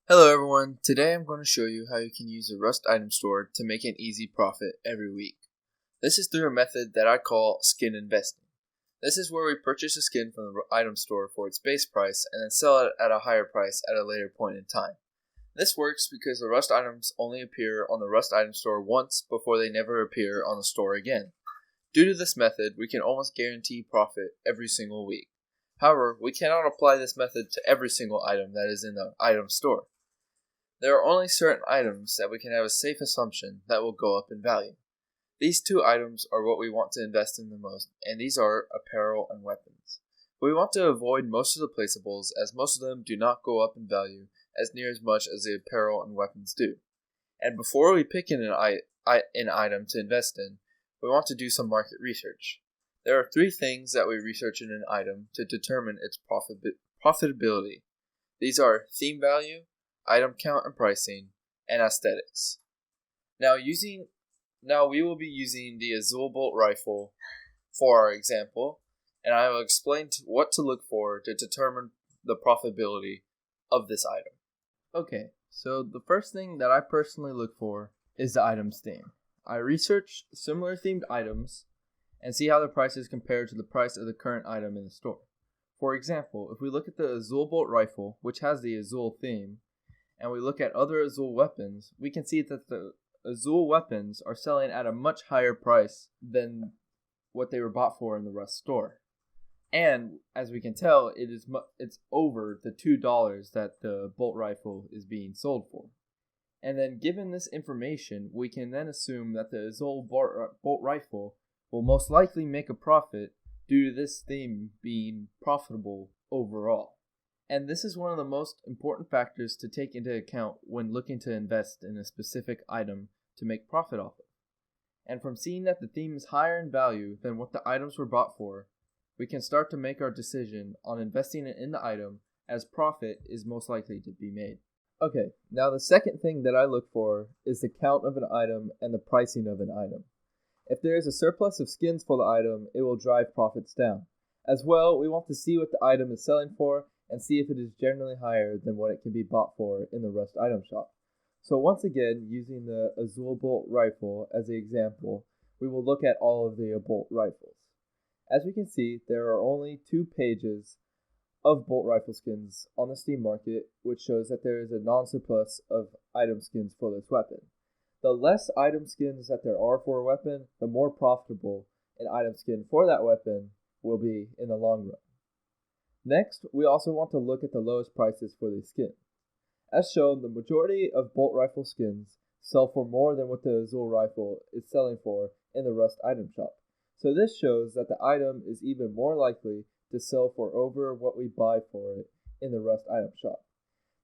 Hello everyone, today I'm going to show you how you can use the Rust item store to make an easy profit every week. This is through a method that I call skin investing. This is where we purchase a skin from the item store for its base price and then sell it at a higher price at a later point in time. This works because the Rust items only appear on the Rust item store once before they never appear on the store again. Due to this method, we can almost guarantee profit every single week. However, we cannot apply this method to every single item that is in the item store. There are only certain items that we can have a safe assumption that will go up in value. These two items are what we want to invest in the most, and these are apparel and weapons. We want to avoid most of the placeables, as most of them do not go up in value as near as much as the apparel and weapons do. And before we pick an item to invest in, we want to do some market research. There are three things that we research in an item to determine its profitability. These are theme value, item count and pricing, and aesthetics. Now we will be using the Azul bolt rifle for our example, and I will explain what to look for to determine the profitability of this item. Okay, so the first thing that I personally look for is the item's theme. I research similar themed items and see how the prices compare to the price of the current item in the store. For example, if we look at the Azul bolt rifle, which has the Azul theme, and we look at other Azul weapons, we can see that the Azul weapons are selling at a much higher price than what they were bought for in the Rust store. And as we can tell, it's over the $2 that the bolt rifle is being sold for. And then given this information, we can then assume that the Azul bolt rifle will most likely make a profit due to this theme being profitable overall. And this is one of the most important factors to take into account when looking to invest in a specific item to make profit off of. And from seeing that the theme is higher in value than what the items were bought for, we can start to make our decision on investing it in the item, as profit is most likely to be made. Okay, now the second thing that I look for is the count of an item and the pricing of an item. If there is a surplus of skins for the item, it will drive profits down. As well, we want to see what the item is selling for and see if it is generally higher than what it can be bought for in the Rust item shop. So once again, using the Azul bolt rifle as the example, we will look at all of the bolt rifles. As we can see, there are only 2 pages of bolt rifle skins on the Steam market, which shows that there is a non-surplus of item skins for this weapon. The less item skins that there are for a weapon, the more profitable an item skin for that weapon will be in the long run. Next, we also want to look at the lowest prices for these skins. As shown, the majority of bolt rifle skins sell for more than what the Azul rifle is selling for in the Rust item shop. So this shows that the item is even more likely to sell for over what we buy for it in the Rust item shop.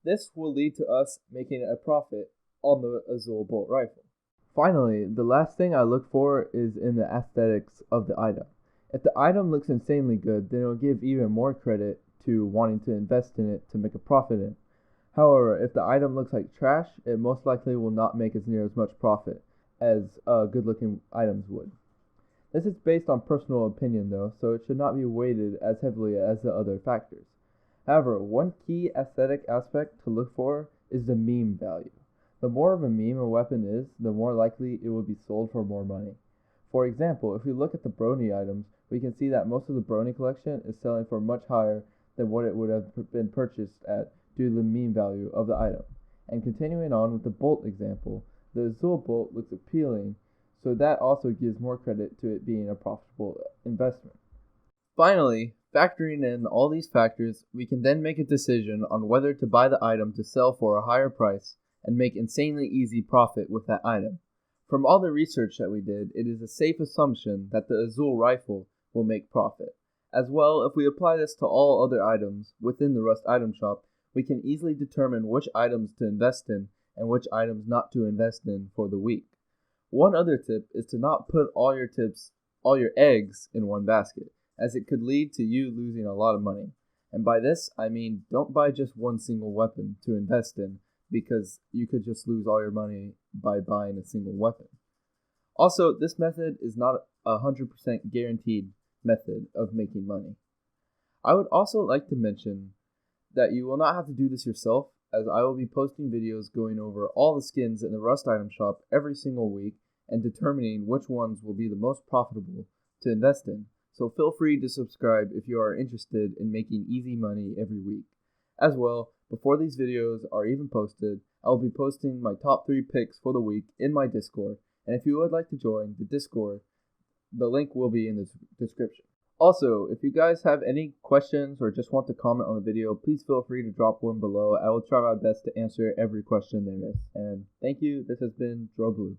This will lead to us making a profit on the Azul bolt rifle. Finally, the last thing I look for is in the aesthetics of the item. If the item looks insanely good, then it will give even more credit to wanting to invest in it to make a profit in. However, if the item looks like trash, it most likely will not make as near as much profit as good-looking items would. This is based on personal opinion though, so it should not be weighted as heavily as the other factors. However, one key aesthetic aspect to look for is the meme value. The more of a meme a weapon is, the more likely it will be sold for more money. For example, if we look at the Brony items, we can see that most of the Brony collection is selling for much higher than what it would have been purchased at due to the meme value of the item. And continuing on with the bolt example, the Azul bolt looks appealing, so that also gives more credit to it being a profitable investment. Finally, factoring in all these factors, we can then make a decision on whether to buy the item to sell for a higher price and make insanely easy profit with that item. From all the research that we did, it is a safe assumption that the Azul rifle will make profit. As well, if we apply this to all other items within the Rust item shop, we can easily determine which items to invest in and which items not to invest in for the week. One other tip is to not put all your eggs in one basket, as it could lead to you losing a lot of money. And by this, I mean don't buy just one single weapon to invest in, because you could just lose all your money by buying a single weapon. Also, this method is not a 100% guaranteed method of making money. I would also like to mention that you will not have to do this yourself, as I will be posting videos going over all the skins in the Rust item shop every single week and determining which ones will be the most profitable to invest in. So feel free to subscribe if you are interested in making easy money every week. As well, before these videos are even posted, I will be posting my top 3 picks for the week in my Discord, and if you would like to join the Discord, the link will be in the description. Also, if you guys have any questions or just want to comment on the video, please feel free to drop one below. I will try my best to answer every question there is. And thank you. This has been DroBlue.